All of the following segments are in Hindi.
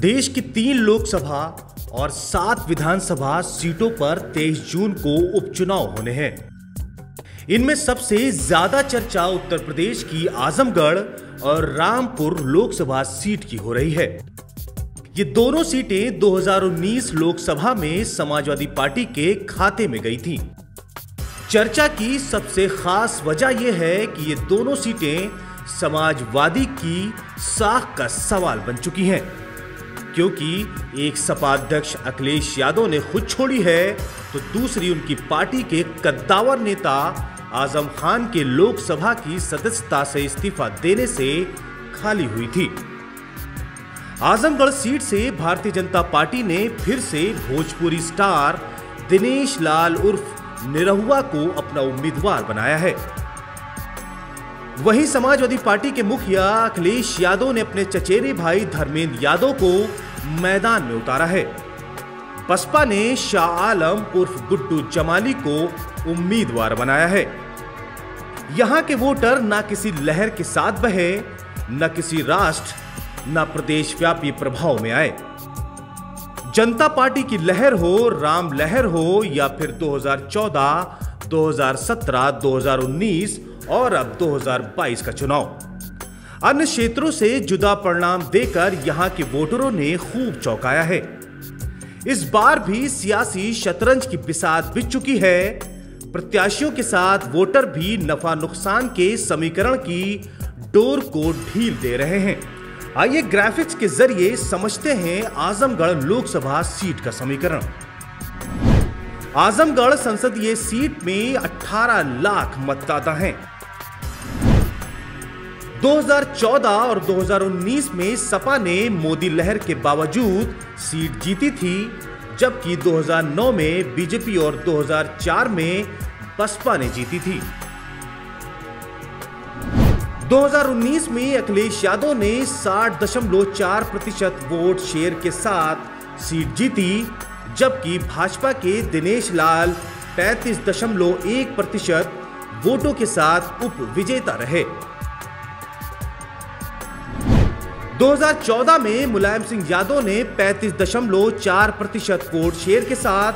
देश की 3 लोकसभा और 7 विधानसभा सीटों पर 23 जून को उपचुनाव होने हैं। इनमें सबसे ज्यादा चर्चा उत्तर प्रदेश की आजमगढ़ और रामपुर लोकसभा सीट की हो रही है। ये दोनों सीटें 2019 लोकसभा में समाजवादी पार्टी के खाते में गई थीं। चर्चा की सबसे खास वजह यह है कि ये दोनों सीटें समाजवादी की साख का सवाल बन चुकी हैं, क्योंकि एक सपा अध्यक्ष अखिलेश यादव ने खुद छोड़ी है तो दूसरी उनकी पार्टी के कद्दावर नेता आजम खान के लोकसभा की सदस्यता से इस्तीफा देने से खाली हुई थी। आजमगढ़ सीट से भारतीय जनता पार्टी ने फिर से भोजपुरी स्टार दिनेश लाल उर्फ निरहुआ को अपना उम्मीदवार बनाया है। वहीं समाजवादी पार्टी के मुखिया अखिलेश यादव ने अपने चचेरे भाई धर्मेंद्र यादव को मैदान में उतारा है। बसपा ने शाह आलम उर्फ गुड्डू जमाली को उम्मीदवार बनाया है। यहां के वोटर न किसी लहर के साथ बहे, न किसी राष्ट्र, न प्रदेश व्यापी प्रभाव में आए। जनता पार्टी की लहर हो, राम लहर हो, या फिर 2014, 2017, 2019 और अब 2022 का चुनाव, अन्य क्षेत्रों से जुदा परिणाम देकर यहां के वोटरों ने खूब चौंकाया है। इस बार भी सियासी शतरंज की बिसात बिछ चुकी है। प्रत्याशियों के साथ वोटर भी नफा नुकसान के समीकरण की डोर को ढील दे रहे हैं। आइए ग्राफिक्स के जरिए समझते हैं आजमगढ़ लोकसभा सीट का समीकरण। आजमगढ़ संसदीय सीट में 18 लाख मतदाता हैं। 2014 और 2019 में सपा ने मोदी लहर के बावजूद सीट जीती थी, जबकि 2009 में बीजेपी और 2004 में बसपा ने जीती थी। 2019 में अखिलेश यादव ने 60.4% वोट शेयर के साथ सीट जीती, जबकि भाजपा के दिनेश लाल 35.1% वोटों के साथ उप विजेता रहे। 2014 में मुलायम सिंह यादव ने 35.4% वोट शेयर के साथ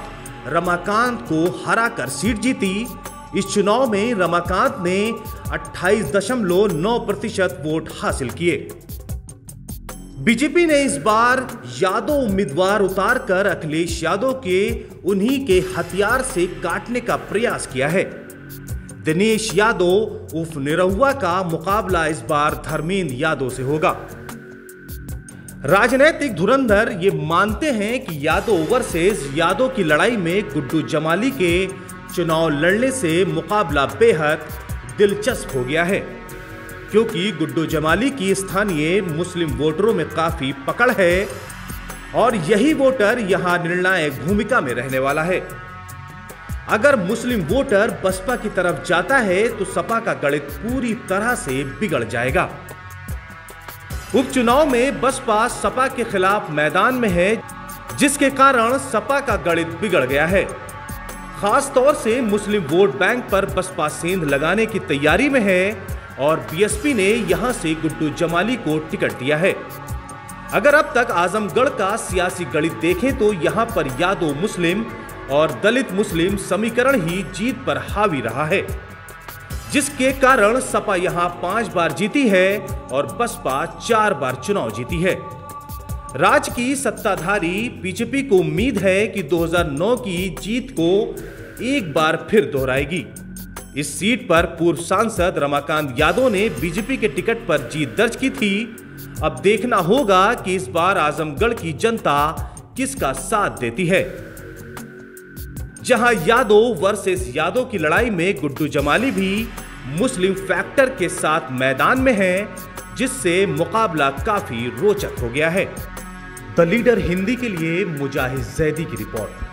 रमाकांत को हराकर सीट जीती। इस चुनाव में रमाकांत ने 28.9% वोट हासिल किए। बीजेपी ने इस बार यादव उम्मीदवार उतारकर अखिलेश यादव के उन्हीं के हथियार से काटने का प्रयास किया है। दिनेश यादव उर्फ निरहुआ का मुकाबला इस बार धर्मेंद्र यादव से होगा। राजनीतिक धुरंधर ये मानते हैं कि यादव वर्सेस यादव की लड़ाई में गुड्डू जमाली के चुनाव लड़ने से मुकाबला बेहद दिलचस्प हो गया है, क्योंकि गुड्डू जमाली की स्थानीय मुस्लिम वोटरों में काफी पकड़ है और यही वोटर यहां निर्णायक भूमिका में रहने वाला है। अगर मुस्लिम वोटर बसपा की तरफ जाता है तो सपा का गणित पूरी तरह से बिगड़ जाएगा। उपचुनाव में बसपा सपा के खिलाफ मैदान में है, जिसके कारण सपा का गणित बिगड़ गया है। खास तौर से मुस्लिम वोट बैंक पर बसपा सेंध लगाने की तैयारी में है और बीएसपी ने यहां से गुड्डू जमाली को टिकट दिया है। अगर अब तक आजमगढ़ का सियासी गणित देखें तो यहां पर यादव मुस्लिम और दलित मुस्लिम समीकरण ही जीत पर हावी रहा है, जिसके कारण सपा यहां 5 बार जीती है और बसपा 4 बार चुनाव जीती है। राज्य की सत्ताधारी बीजेपी को उम्मीद है कि 2009 की जीत को एक बार फिर दोहराएगी। इस सीट पर पूर्व सांसद रमाकांत यादव ने बीजेपी के टिकट पर जीत दर्ज की थी। अब देखना होगा कि इस बार आजमगढ़ की जनता किसका साथ देती है। जहां यादव वर्सेस यादव की लड़ाई में गुड्डू जमाली भी मुस्लिम फैक्टर के साथ मैदान में है, जिससे मुकाबला काफी रोचक हो गया है। द लीडर हिंदी के लिए मुजाहिद जैदी की रिपोर्ट।